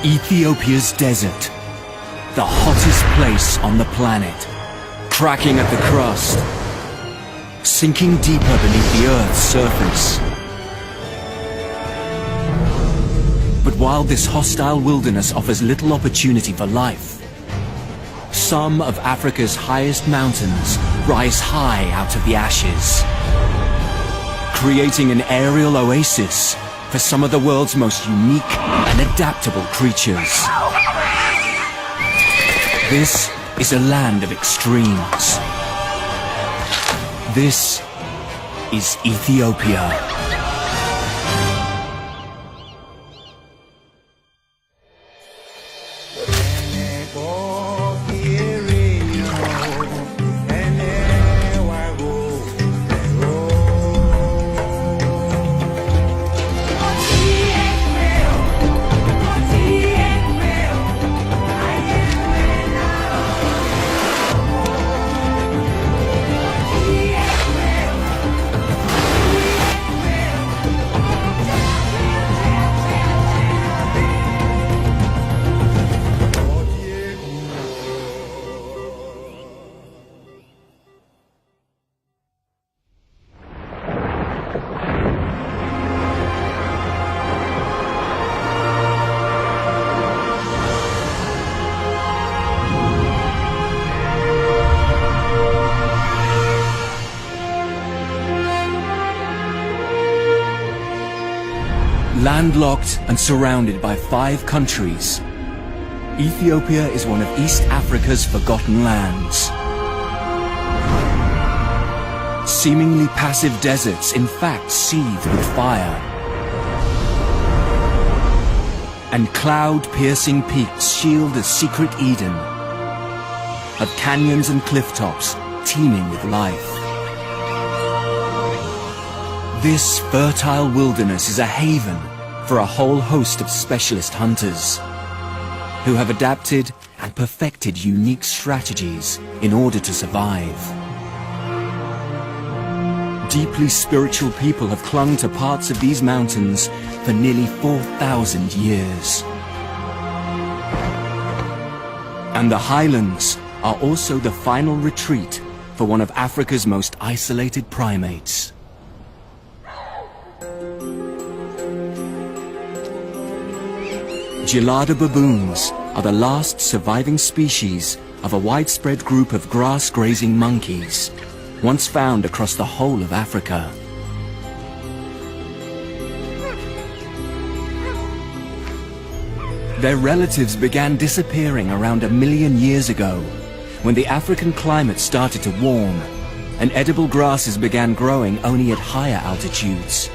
Ethiopia's desert, the hottest place on the planet, cracking at the crust, sinking deeper beneath the Earth's surface. But while this hostile wilderness offers little opportunity for life, some of Africa's highest mountains rise high out of the ashes, creating an aerial oasis for some of the world's most unique and adaptable creatures. This is a land of extremes. This is Ethiopia. Landlocked and surrounded by 5 countries, Ethiopia is one of East Africa's forgotten lands. Seemingly passive deserts in fact seethe with fire. And cloud-piercing peaks shield a secret Eden of canyons and cliff tops teeming with life. This fertile wilderness is a haven for a whole host of specialist hunters who have adapted and perfected unique strategies in order to survive. Deeply spiritual people have clung to parts of these mountains for nearly 4,000 years. And the highlands are also the final retreat for one of Africa's most isolated primates. Gelada baboons are the last surviving species of a widespread group of grass-grazing monkeys, once found across the whole of Africa. Their relatives began disappearing around 1 million years ago, when the African climate started to warm, and edible grasses began growing only at higher altitudes.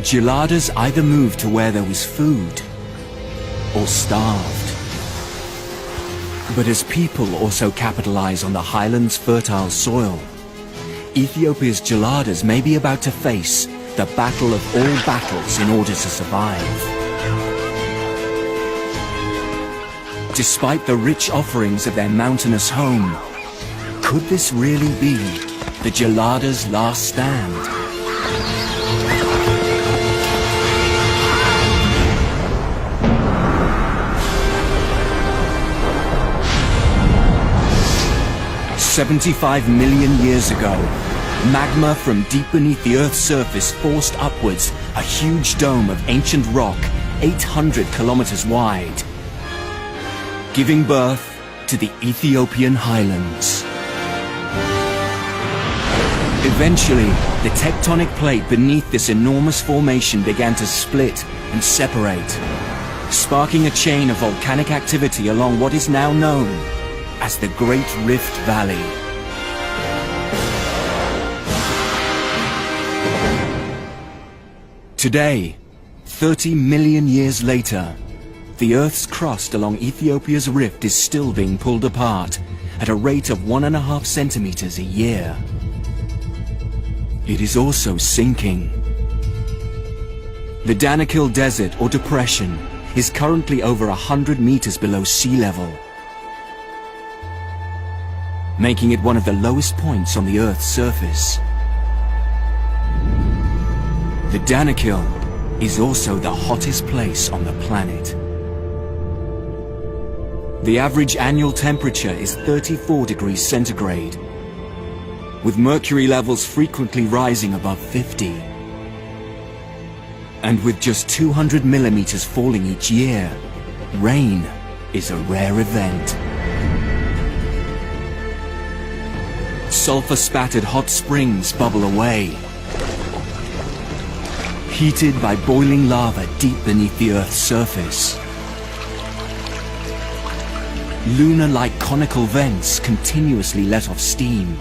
Geladas either moved to where there was food or starved. But as people also capitalize on the highlands' fertile soil, Ethiopia's geladas may be about to face the battle of all battles in order to survive. Despite the rich offerings of their mountainous home, could this really be the geladas' last stand? "75 million years ago, magma from deep beneath the Earth's surface forced upwards a huge dome of ancient rock 800 kilometers wide, giving birth to the Ethiopian highlands. Eventually, the tectonic plate beneath this enormous formation began to split and separate, sparking a chain of volcanic activity along what is now known as the Great Rift Valley. Today, 30 million years later, the Earth's crust along Ethiopia's rift is still being pulled apart at a rate of 1.5 centimeters a year. It is also sinking. The Danakil Desert or Depression is currently over 100 meters below sea level, making it one of the lowest points on the Earth's surface. The Danakil is also the hottest place on the planet. The average annual temperature is 34 degrees centigrade, with mercury levels frequently rising above 50. And with just 200 millimeters falling each year, rain is a rare event. Sulfur-spattered hot springs bubble away, heated by boiling lava deep beneath the Earth's surface. Lunar-like conical vents continuously let off steam.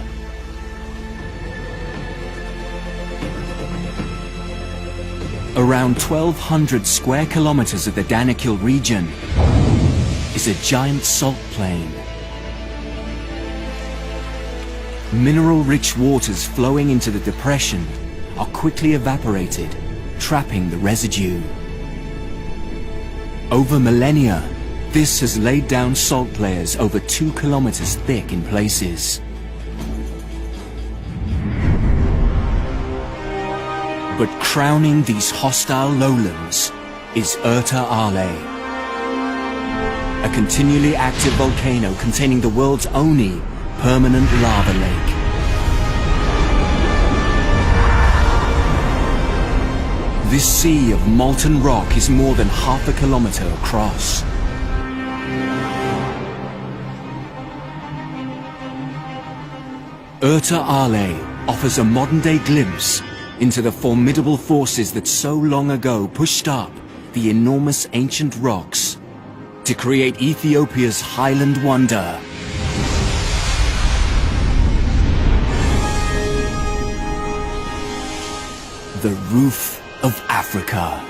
Around 1,200 square kilometers of the Danakil region is a giant salt plain. Mineral-rich waters flowing into the depression are quickly evaporated, trapping the residue. Over millennia, this has laid down salt layers over 2 kilometers thick in places. But crowning these hostile lowlands is Erta Ale, a continually active volcano containing the world's only permanent lava lake. This sea of molten rock is more than half a kilometer across. Erta Ale offers a modern-day glimpse into the formidable forces that so long ago pushed up the enormous ancient rocks to create Ethiopia's highland wonder. The roof of Africa.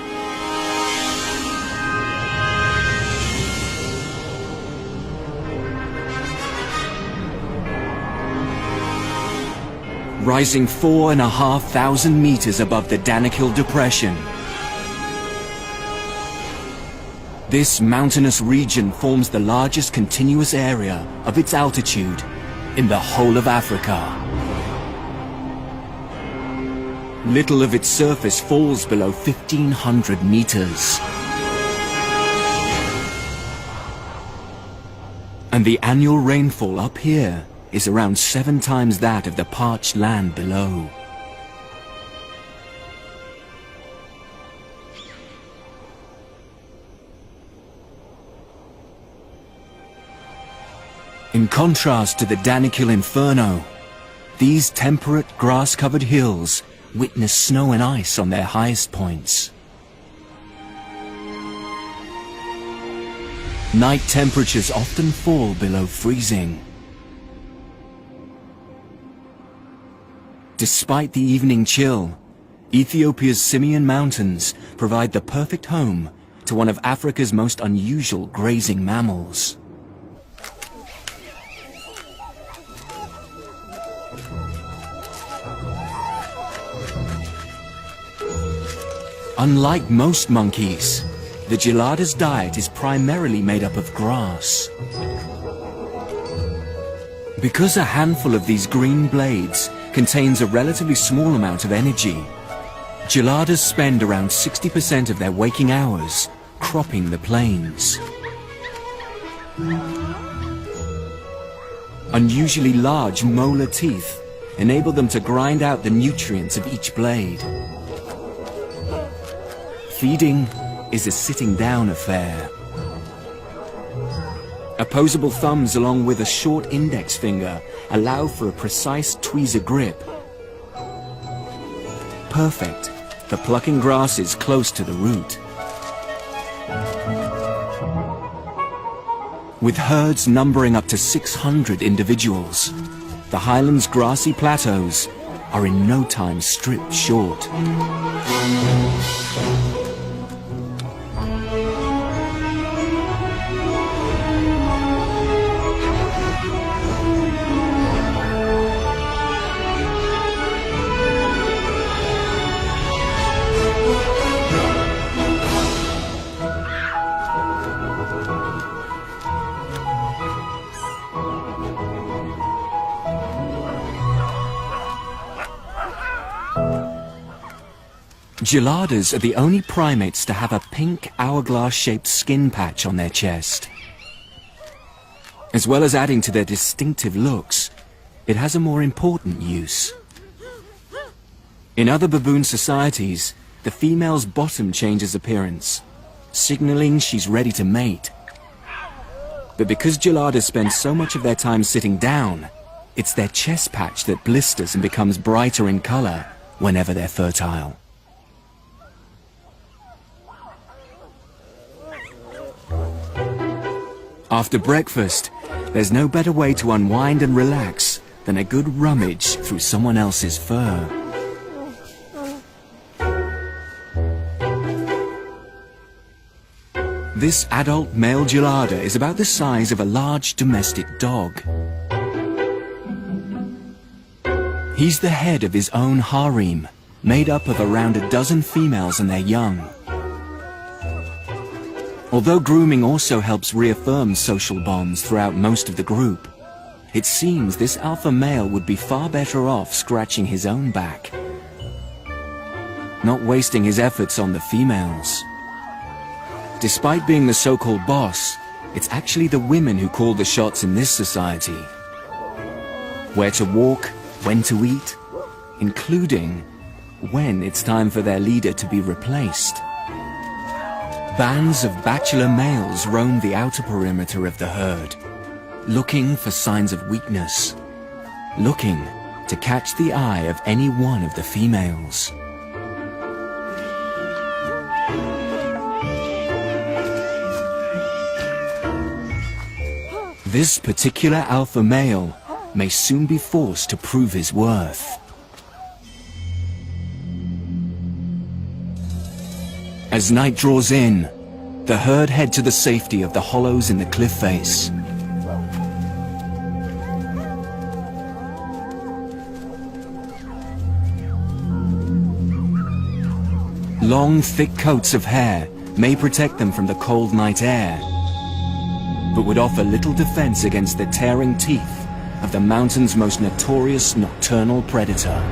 Rising 4,500 meters above the Danakil Depression. This mountainous region forms the largest continuous area of its altitude in the whole of Africa. Little of its surface falls below 1,500 meters. And the annual rainfall up here is around 7 times that of the parched land below. In contrast to the Danakil Inferno, these temperate grass-covered hills witness snow and ice on their highest points. Night temperatures often fall below freezing. Despite the evening chill, Ethiopia's Simien Mountains provide the perfect home to one of Africa's most unusual grazing mammals. Unlike most monkeys, the gelada's diet is primarily made up of grass. Because a handful of these green blades contains a relatively small amount of energy, geladas spend around 60% of their waking hours cropping the plains. Unusually large molar teeth enable them to grind out the nutrients of each blade. Feeding is a sitting-down affair. Opposable thumbs along with a short index finger allow for a precise tweezer grip. Perfect for plucking grasses close to the root. With herds numbering up to 600 individuals, the highlands' grassy plateaus are in no time stripped short. Geladas are the only primates to have a pink hourglass-shaped skin patch on their chest. As well as adding to their distinctive looks, it has a more important use. In other baboon societies, the female's bottom changes appearance, signaling she's ready to mate. But because geladas spend so much of their time sitting down, it's their chest patch that blisters and becomes brighter in color whenever they're fertile. After breakfast, there's no better way to unwind and relax than a good rummage through someone else's fur. This adult male gelada is about the size of a large domestic dog. He's the head of his own harem, made up of around a dozen females and their young. Although grooming also helps reaffirm social bonds throughout most of the group, it seems this alpha male would be far better off scratching his own back, not wasting his efforts on the females. Despite being the so-called boss, it's actually the women who call the shots in this society. Where to walk, when to eat, including when it's time for their leader to be replaced. Bands of bachelor males roam the outer perimeter of the herd, looking for signs of weakness, looking to catch the eye of any one of the females. This particular alpha male may soon be forced to prove his worth. As night draws in, the herd head to the safety of the hollows in the cliff face. Long, thick coats of hair may protect them from the cold night air, but would offer little defense against the tearing teeth of the mountain's most notorious nocturnal predator.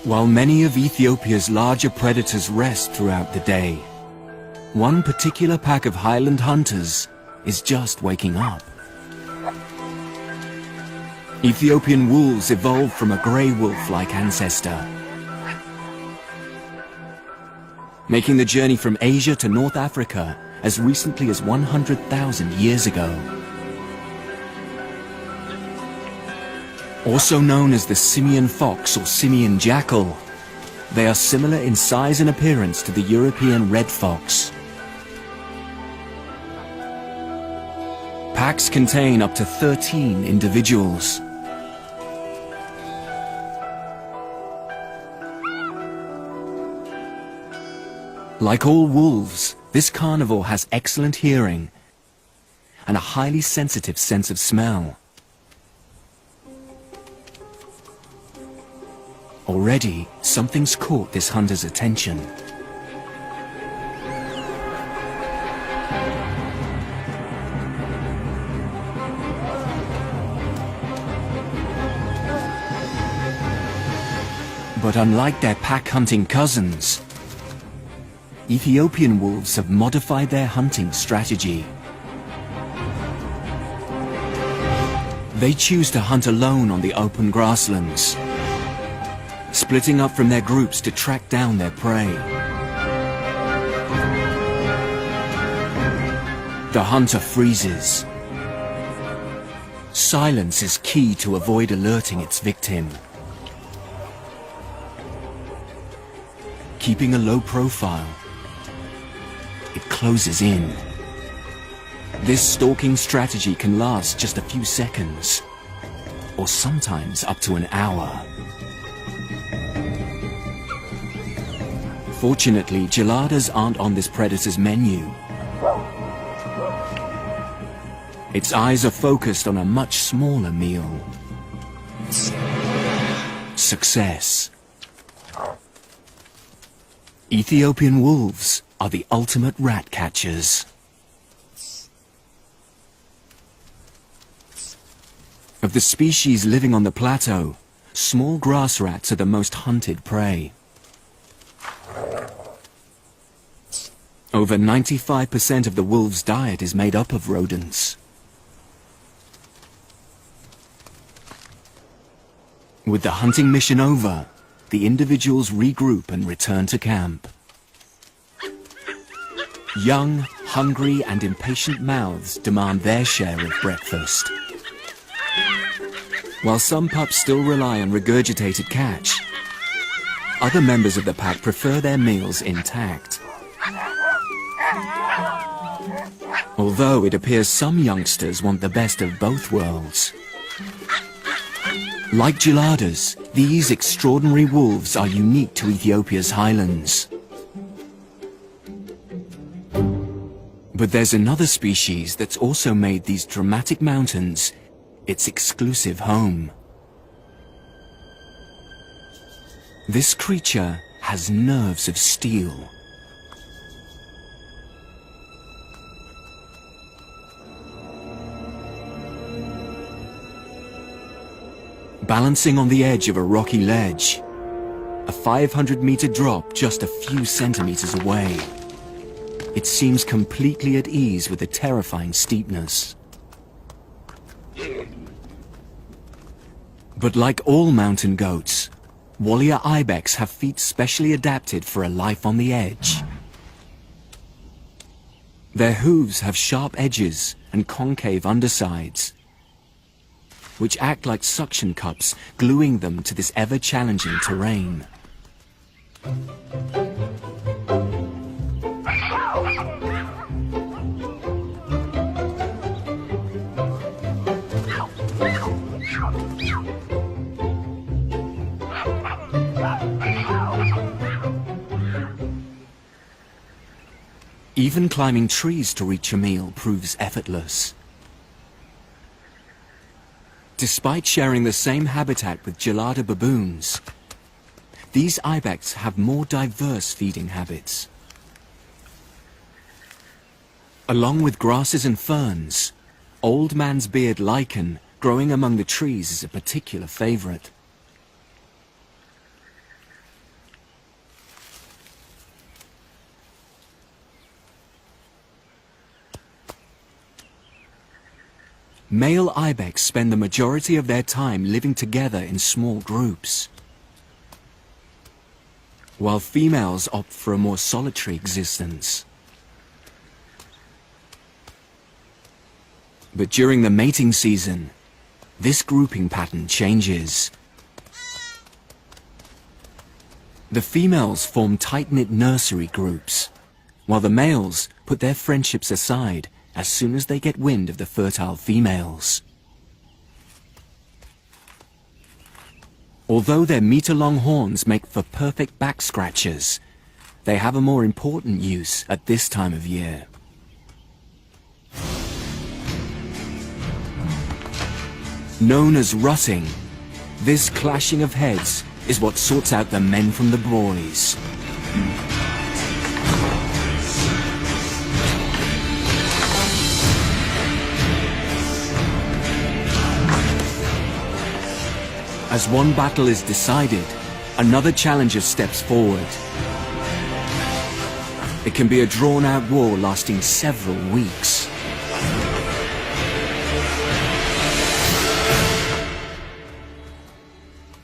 While many of Ethiopia's larger predators rest throughout the day, one particular pack of highland hunters is just waking up. Ethiopian wolves evolved from a grey wolf-like ancestor, making the journey from Asia to North Africa as recently as 100,000 years ago. Also known as the simian fox or simian jackal, they are similar in size and appearance to the European red fox. Packs contain up to 13 individuals. Like all wolves, this carnivore has excellent hearing and a highly sensitive sense of smell. Already, something's caught this hunter's attention. But unlike their pack-hunting cousins, Ethiopian wolves have modified their hunting strategy. They choose to hunt alone on the open grasslands, splitting up from their groups to track down their prey. The hunter freezes. Silence is key to avoid alerting its victim. keeping a low profile. It closes in. This stalking strategy can last just a few seconds, or sometimes up to an hour. Fortunately, geladas aren't on this predator's menu. Its eyes are focused on a much smaller meal. Success. Ethiopian wolves are the ultimate rat catchers. Of the species living on the plateau, small grass rats are the most hunted prey. Over 95% of the wolves' diet is made up of rodents. With the hunting mission over, the individuals regroup and return to camp. Young, hungry and impatient mouths demand their share of breakfast. While some pups still rely on regurgitated catch, other members of the pack prefer their meals intact. Although it appears some youngsters want the best of both worlds. Like geladas, these extraordinary wolves are unique to Ethiopia's highlands. But there's another species that's also made these dramatic mountains its exclusive home. This creature has nerves of steel. Balancing on the edge of a rocky ledge, a 500-meter drop just a few centimeters away. It seems completely at ease with the terrifying steepness. But like all mountain goats, Walia ibex have feet specially adapted for a life on the edge. Their hooves have sharp edges and concave undersides, which act like suction cups, gluing them to this ever-challenging terrain. Even climbing trees to reach a meal proves effortless. Despite sharing the same habitat with gelada baboons, these ibex have more diverse feeding habits. Along with grasses and ferns, old man's beard lichen growing among the trees is a particular favorite. Male ibex spend the majority of their time living together in small groups, while females opt for a more solitary existence. But during the mating season, this grouping pattern changes. The females form tight-knit nursery groups, while the males put their friendships aside as soon as they get wind of the fertile females. Although their meter-long horns make for perfect back scratchers, they have a more important use at this time of year. Known as rutting, this clashing of heads is what sorts out the men from the boys. As one battle is decided, another challenger steps forward. It can be a drawn-out war lasting several weeks.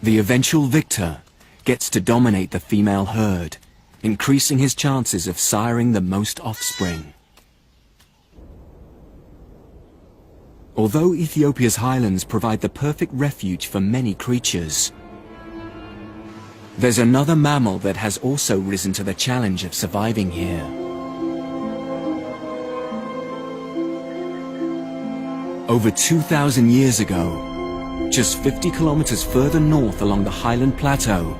The eventual victor gets to dominate the female herd, increasing his chances of siring the most offspring. Although Ethiopia's highlands provide the perfect refuge for many creatures, There's another mammal that has also risen to the challenge of surviving here. Over 2,000 years ago, just 50 kilometers further north along the Highland Plateau,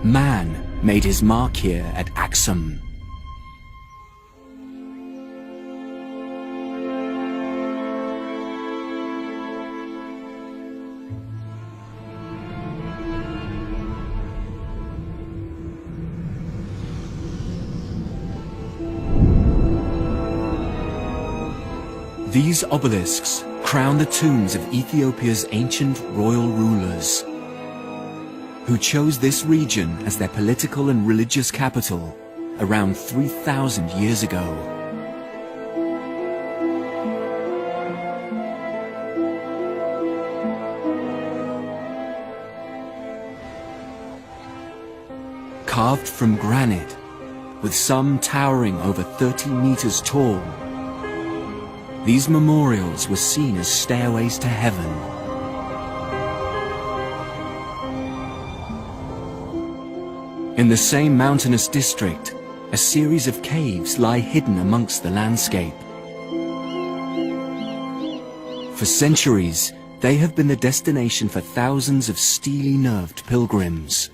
man made his mark here at Axum. These obelisks crown the tombs of Ethiopia's ancient royal rulers, who chose this region as their political and religious capital around 3,000 years ago. Carved from granite, with some towering over 30 meters tall, these memorials were seen as stairways to heaven. In the same mountainous district, a series of caves lie hidden amongst the landscape. For centuries, they have been the destination for thousands of steely-nerved pilgrims.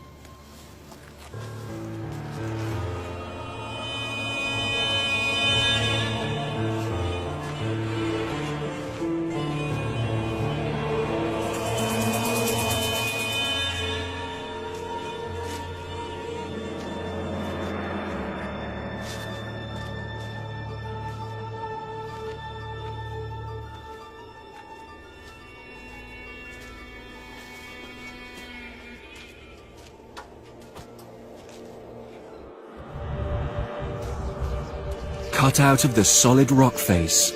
Cut out of the solid rock face,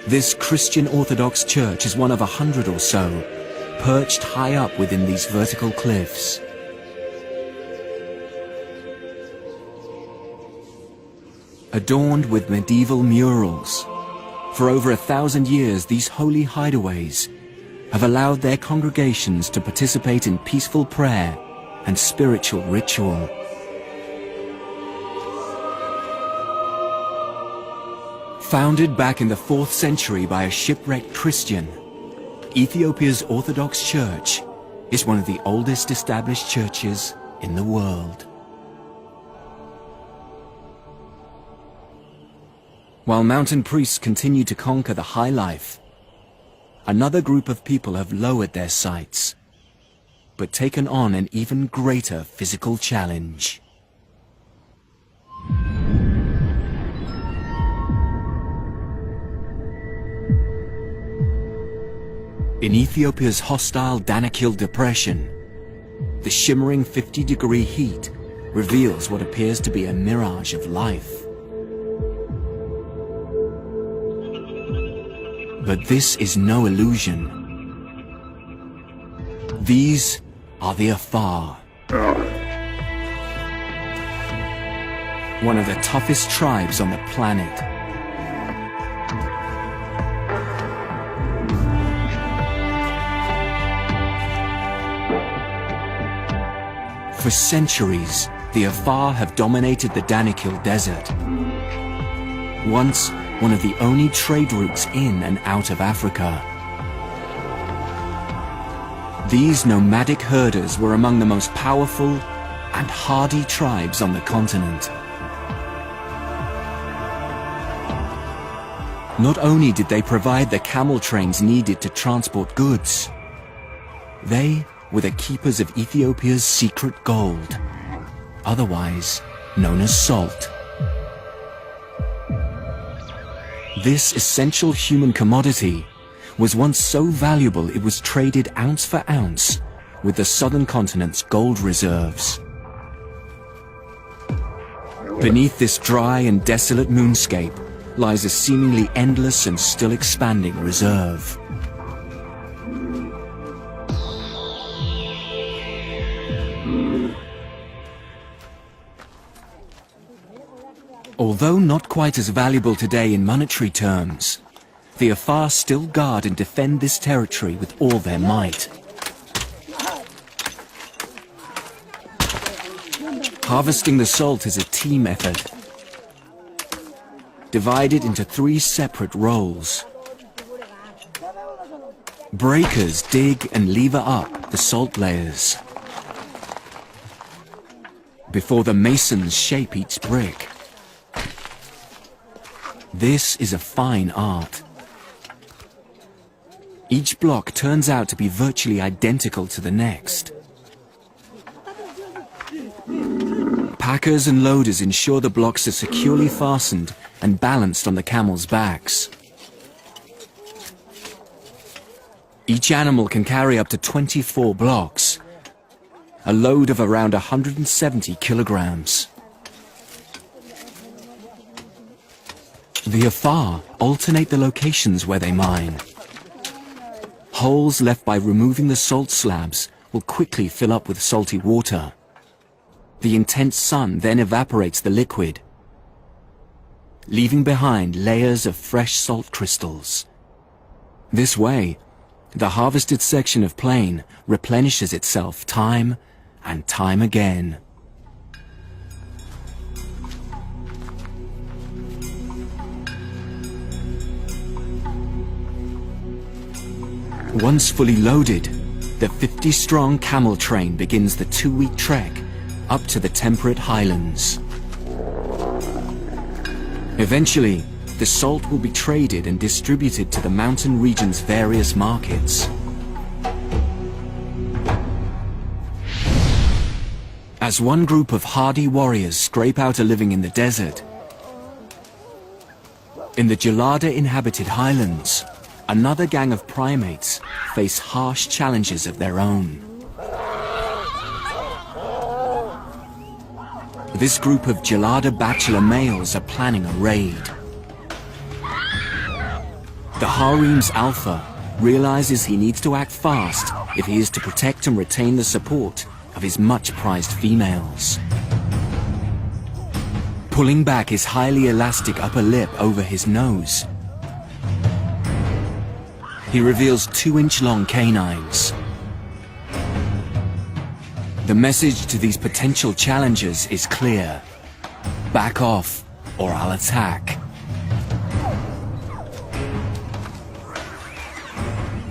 this Christian Orthodox church is one of 100 or so, perched high up within these vertical cliffs. Adorned with medieval murals, for over 1,000 years these holy hideaways have allowed their congregations to participate in peaceful prayer and spiritual ritual. Founded back in the 4th century by a shipwrecked Christian, Ethiopia's Orthodox Church is one of the oldest established churches in the world. While mountain priests continue to conquer the high life, another group of people have lowered their sights, but taken on an even greater physical challenge. In Ethiopia's hostile Danakil Depression, the shimmering 50-degree heat reveals what appears to be a mirage of life. But this is no illusion. These are the Afar, one of the toughest tribes on the planet. For centuries, the Afar have dominated the Danakil Desert, once one of the only trade routes in and out of Africa. These nomadic herders were among the most powerful and hardy tribes on the continent. Not only did they provide the camel trains needed to transport goods, they were the keepers of Ethiopia's secret gold, otherwise known as salt. This essential human commodity was once so valuable it was traded ounce for ounce with the southern continent's gold reserves. Beneath this dry and desolate moonscape lies a seemingly endless and still expanding reserve. Although not quite as valuable today in monetary terms, the Afar still guard and defend this territory with all their might. Harvesting the salt is a team effort, divided into 3 separate roles. Breakers dig and lever up the salt layers before the masons shape each brick. This is a fine art. Each block turns out to be virtually identical to the next. Packers and loaders ensure the blocks are securely fastened and balanced on the camels' backs. Each animal can carry up to 24 blocks, a load of around 170 kilograms. The Afar alternate the locations where they mine. Holes left by removing the salt slabs will quickly fill up with salty water. The intense sun then evaporates the liquid, leaving behind layers of fresh salt crystals. This way, the harvested section of plain replenishes itself time and time again. Once fully loaded, the 50-strong camel train begins the 2-week trek up to the temperate highlands. Eventually, the salt will be traded and distributed to the mountain region's various markets. As one group of hardy warriors scrape out a living in the desert, in the Gelada-inhabited highlands, another gang of primates face harsh challenges of their own. This group of Gelada bachelor males are planning a raid. The harem's alpha realizes he needs to act fast if he is to protect and retain the support of his much-prized females. Pulling back his highly elastic upper lip over his nose, he reveals 2-inch-long canines. The message to these potential challengers is clear: back off, or I'll attack.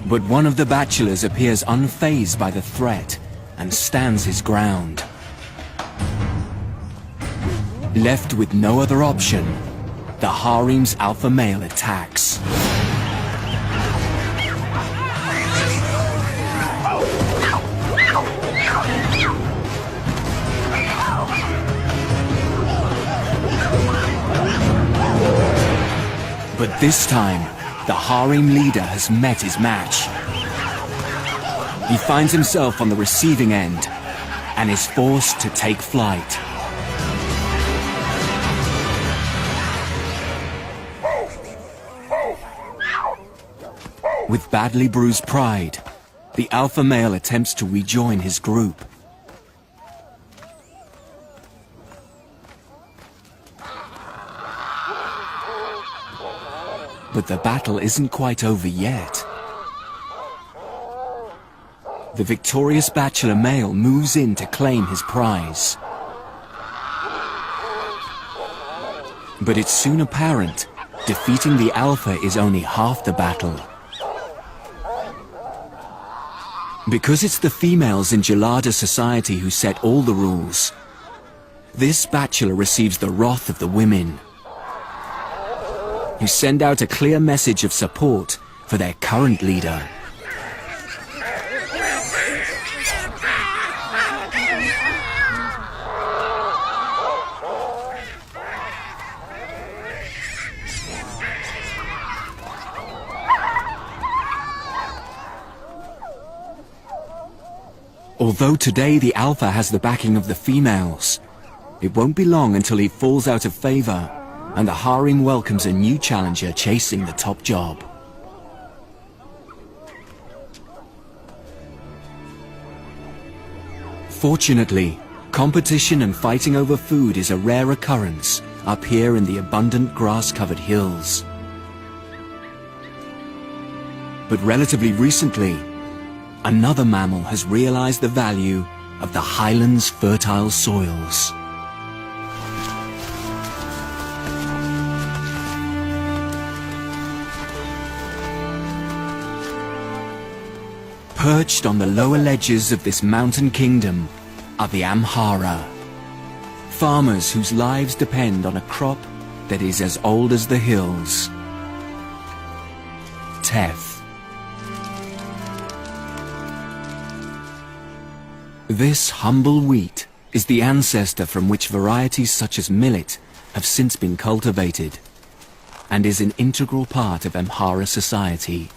But one of the bachelors appears unfazed by the threat and stands his ground. Left with no other option, the harem's alpha male attacks. But this time, the harem leader has met his match. He finds himself on the receiving end and is forced to take flight. With badly bruised pride, the alpha male attempts to rejoin his group. But the battle isn't quite over yet. The victorious bachelor male moves in to claim his prize. But it's soon apparent defeating the alpha is only half the battle. Because it's the females in Gelada society who set all the rules, this bachelor receives the wrath of the women, who send out a clear message of support for their current leader. Although today the alpha has the backing of the females, it won't be long until he falls out of favor and the harem welcomes a new challenger chasing the top job. Fortunately, competition and fighting over food is a rare occurrence up here in the abundant grass-covered hills. But relatively recently, another mammal has realized the value of the highlands' fertile soils. Perched on the lower ledges of this mountain kingdom are the Amhara, farmers whose lives depend on a crop that is as old as the hills. Teff. This humble wheat is the ancestor from which varieties such as millet have since been cultivated, and is an integral part of Amhara society.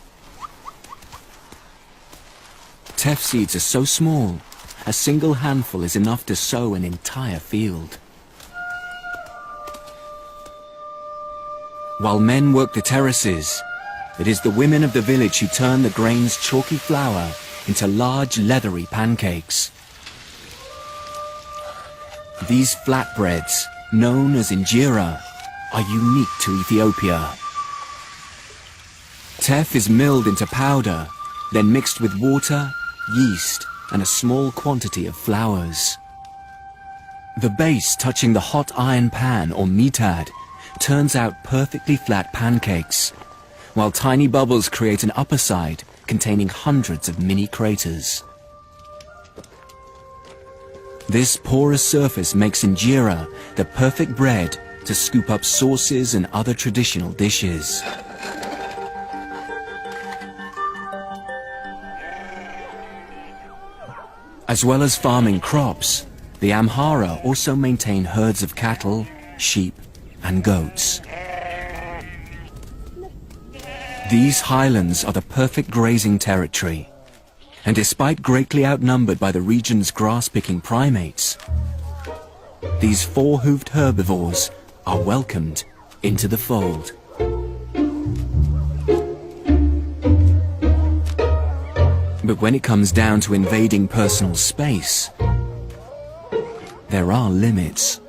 Teff seeds are so small, a single handful is enough to sow an entire field. While men work the terraces, it is the women of the village who turn the grain's chalky flour into large leathery pancakes. These flatbreads, known as injera, are unique to Ethiopia. Teff is milled into powder, then mixed with water, yeast, and a small quantity of flours. The base touching the hot iron pan or mitad turns out perfectly flat pancakes, while tiny bubbles create an upper side containing hundreds of mini craters. This porous surface makes injera the perfect bread to scoop up sauces and other traditional dishes. As well as farming crops, the Amhara also maintain herds of cattle, sheep, and goats. These highlands are the perfect grazing territory, and despite greatly outnumbered by the region's grass-picking primates, these four-hoofed herbivores are welcomed into the fold. But when it comes down to invading personal space, there are limits.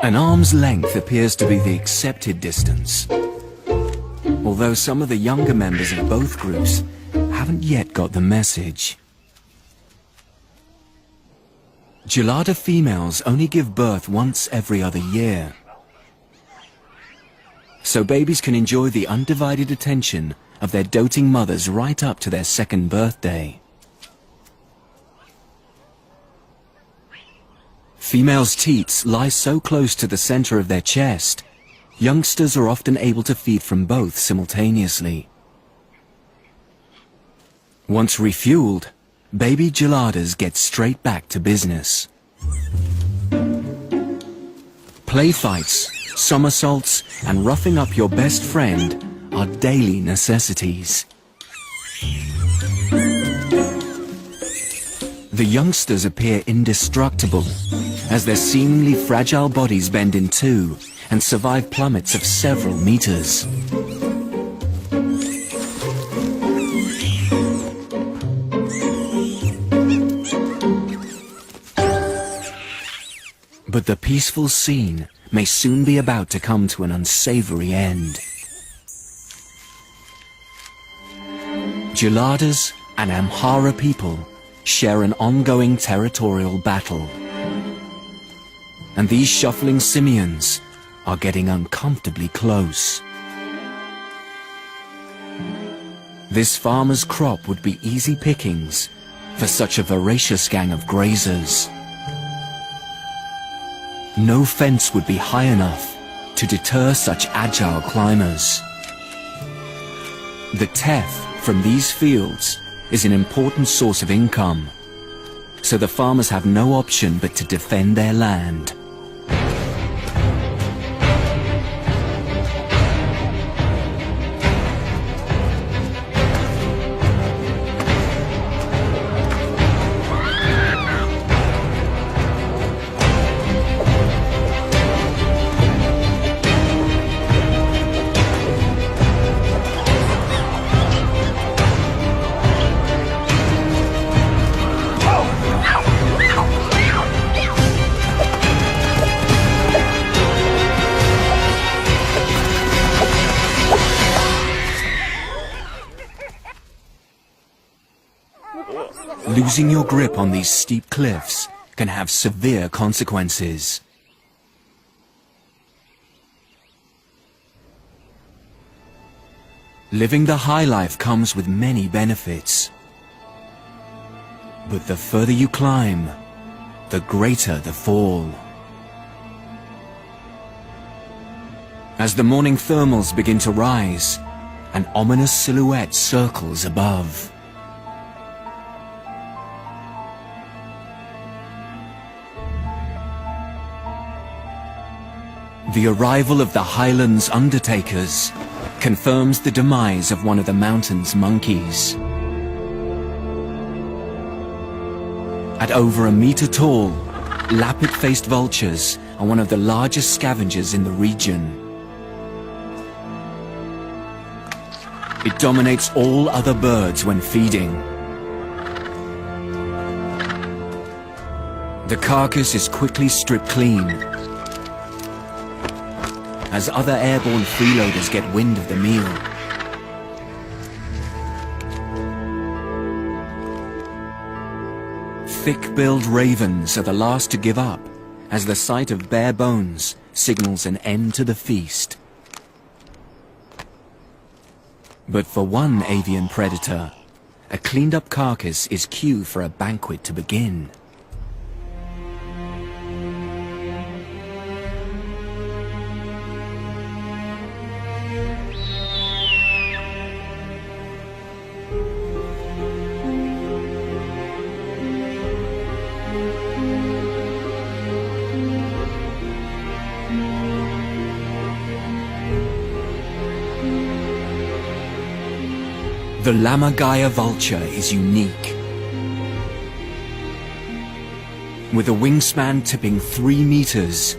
An arm's length appears to be the accepted distance, although some of the younger members of both groups haven't yet got the message. Gelada females only give birth once every other year, so babies can enjoy the undivided attention of their doting mothers right up to their second birthday. Females' teats lie so close to the center of their chest, youngsters are often able to feed from both simultaneously. Once refueled, baby geladas get straight back to business. Play fights, somersaults, and roughing up your best friend are daily necessities. The youngsters appear indestructible, as their seemingly fragile bodies bend in two and survive plummets of several meters. But the peaceful scene may soon be about to come to an unsavory end. Geladas and Amhara people share an ongoing territorial battle. And these shuffling simians are getting uncomfortably close. This farmer's crop would be easy pickings for such a voracious gang of grazers. No fence would be high enough to deter such agile climbers. The teff from these fields is an important source of income, so the farmers have no option but to defend their land. Losing your grip on these steep cliffs can have severe consequences. Living the high life comes with many benefits. But the further you climb, the greater the fall. As the morning thermals begin to rise, an ominous silhouette circles above. The arrival of the Highlands Undertakers confirms the demise of one of the mountain's monkeys. At over a meter tall, lappet-faced vultures are one of the largest scavengers in the region. It dominates all other birds when feeding. The carcass is quickly stripped clean, as other airborne freeloaders get wind of the meal. Thick-billed ravens are the last to give up, as the sight of bare bones signals an end to the feast. But for one avian predator, a cleaned-up carcass is cue for a banquet to begin. The Lammergeier vulture is unique. With a wingspan tipping 3 meters,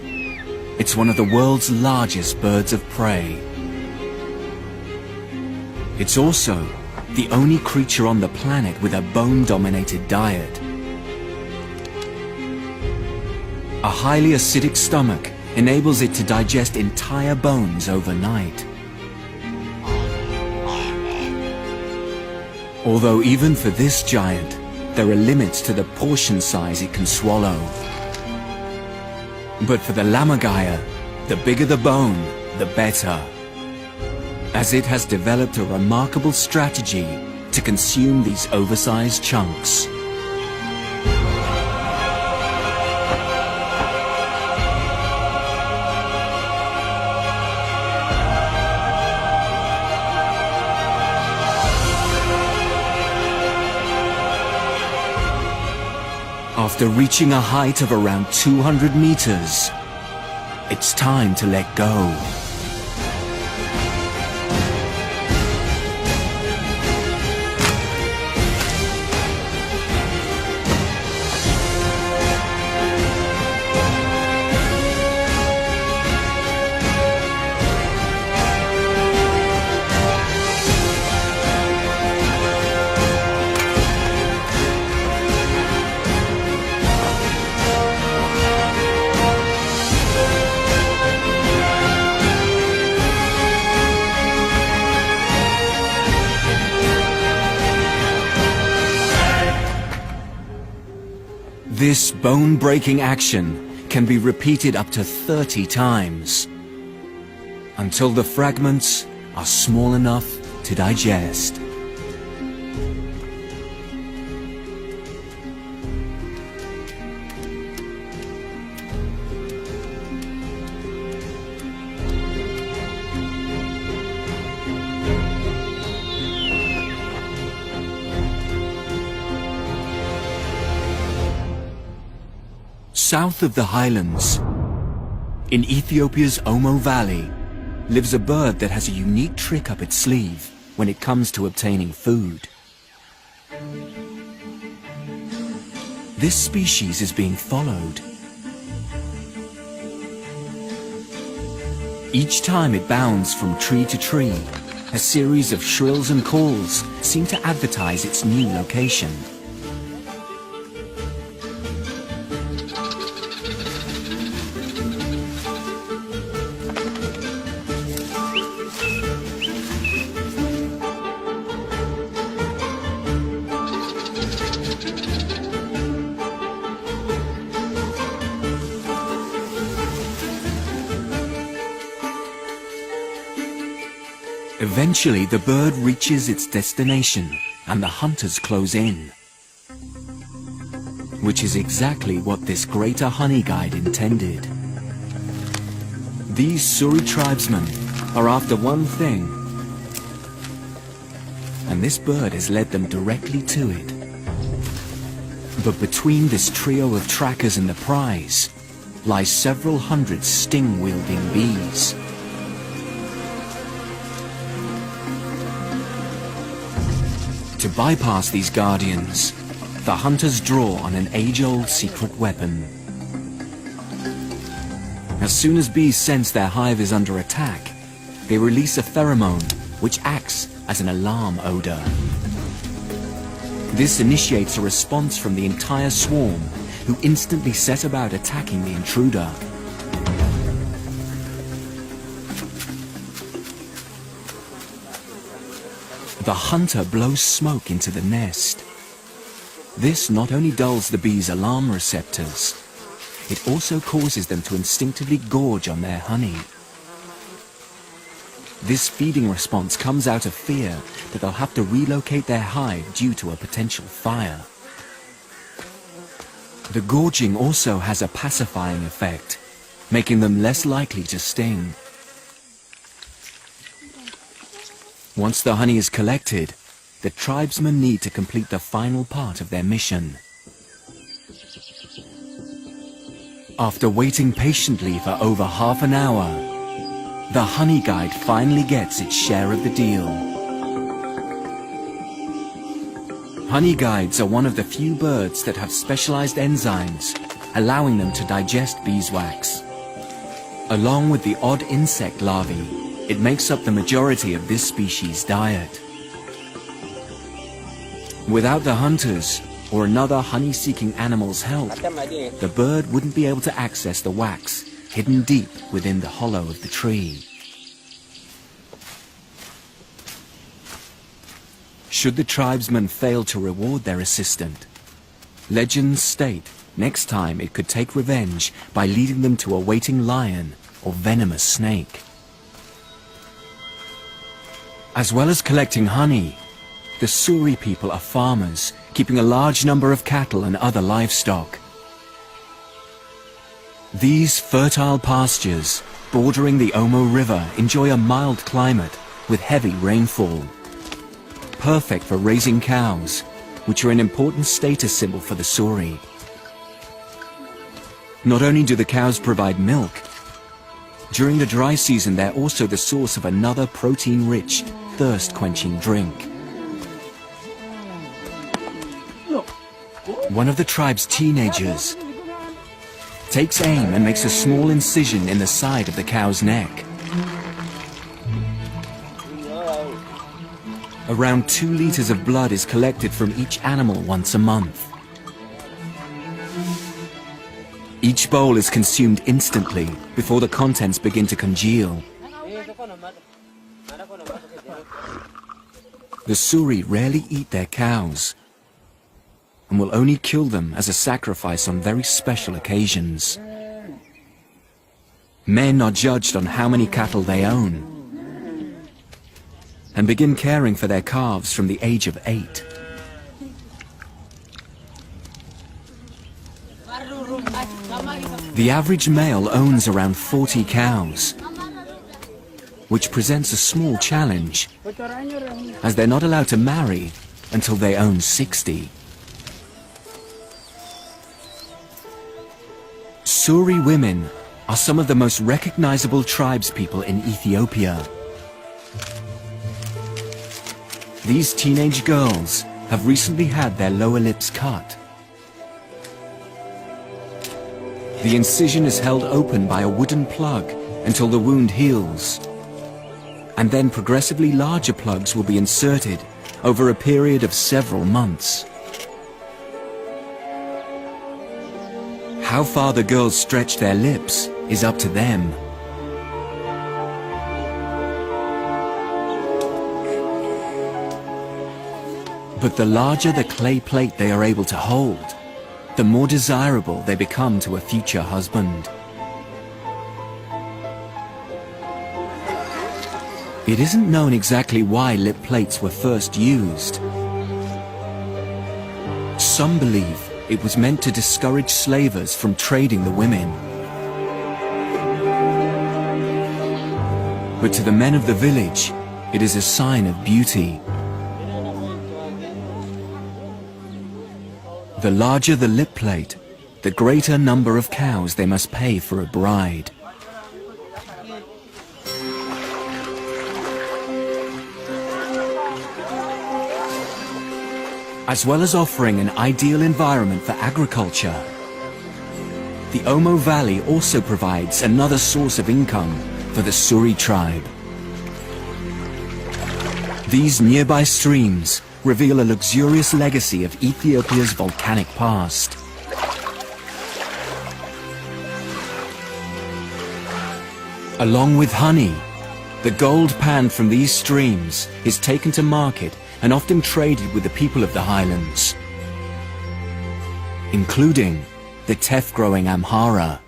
it's one of the world's largest birds of prey. It's also the only creature on the planet with a bone-dominated diet. A highly acidic stomach enables it to digest entire bones overnight. Although even for this giant, there are limits to the portion size it can swallow. But for the Lammergeier, the bigger the bone, the better, as it has developed a remarkable strategy to consume these oversized chunks. After reaching a height of around 200 meters, it's time to let go. This bone-breaking action can be repeated up to 30 times, until the fragments are small enough to digest. South of the highlands, in Ethiopia's Omo Valley, lives a bird that has a unique trick up its sleeve when it comes to obtaining food. This species is being followed. Each time it bounds from tree to tree, a series of shrills and calls seem to advertise its new location. Eventually, the bird reaches its destination and the hunters close in. Which is exactly what this greater honey guide intended. These Suri tribesmen are after one thing, and this bird has led them directly to it. But between this trio of trackers and the prize lies several hundred sting-wielding bees. To bypass these guardians, the hunters draw on an age-old secret weapon. As soon as bees sense their hive is under attack, they release a pheromone which acts as an alarm odor. This initiates a response from the entire swarm, who instantly set about attacking the intruder. The hunter blows smoke into the nest. This not only dulls the bees' alarm receptors, it also causes them to instinctively gorge on their honey. This feeding response comes out of fear that they'll have to relocate their hive due to a potential fire. The gorging also has a pacifying effect, making them less likely to sting. Once the honey is collected, the tribesmen need to complete the final part of their mission. After waiting patiently for over half an hour, the honey guide finally gets its share of the deal. Honey guides are one of the few birds that have specialized enzymes, allowing them to digest beeswax. Along with the odd insect larvae, it makes up the majority of this species' diet. Without the hunters or another honey-seeking animal's help, the bird wouldn't be able to access the wax hidden deep within the hollow of the tree. Should the tribesmen fail to reward their assistant, legends state next time it could take revenge by leading them to a waiting lion or venomous snake. As well as collecting honey, the Suri people are farmers, keeping a large number of cattle and other livestock. These fertile pastures, bordering the Omo River, enjoy a mild climate with heavy rainfall. Perfect for raising cows, which are an important status symbol for the Suri. Not only do the cows provide milk, during the dry season they're also the source of another protein-rich, thirst-quenching drink. One of the tribe's teenagers takes aim and makes a small incision in the side of the cow's neck. Around 2 liters of blood is collected from each animal once a month. Each bowl is consumed instantly before the contents begin to congeal. The Suri rarely eat their cows and will only kill them as a sacrifice on very special occasions. Men are judged on how many cattle they own and begin caring for their calves from the age of 8. The average male owns around 40 cows, which presents a small challenge, as they're not allowed to marry until they own 60. Suri women are some of the most recognizable tribespeople in Ethiopia. These teenage girls have recently had their lower lips cut. The incision is held open by a wooden plug until the wound heals, and then progressively larger plugs will be inserted over a period of several months. How far the girls stretch their lips is up to them. But the larger the clay plate they are able to hold, the more desirable they become to a future husband. It isn't known exactly why lip plates were first used. Some believe it was meant to discourage slavers from trading the women. But to the men of the village, it is a sign of beauty. The larger the lip plate, the greater number of cows they must pay for a bride. As well as offering an ideal environment for agriculture, the Omo Valley also provides another source of income for the Suri tribe. These nearby streams reveal a luxurious legacy of Ethiopia's volcanic past. Along with honey, the gold panned from these streams is taken to market and often traded with the people of the highlands, including the teff-growing Amhara.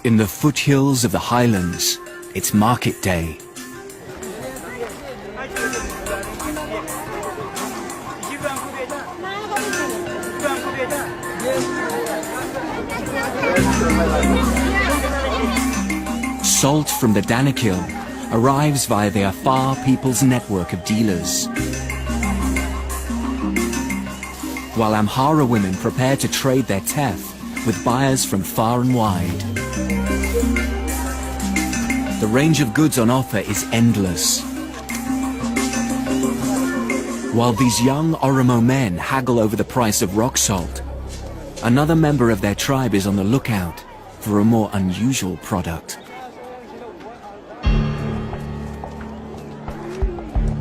In the foothills of the highlands, it's market day. Salt from the Danakil arrives via the Afar people's network of dealers, while Amhara women prepare to trade their teff with buyers from far and wide. The range of goods on offer is endless. While these young Oromo men haggle over the price of rock salt, another member of their tribe is on the lookout for a more unusual product.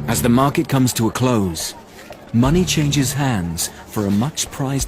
As the market comes to a close, money changes hands for a much prized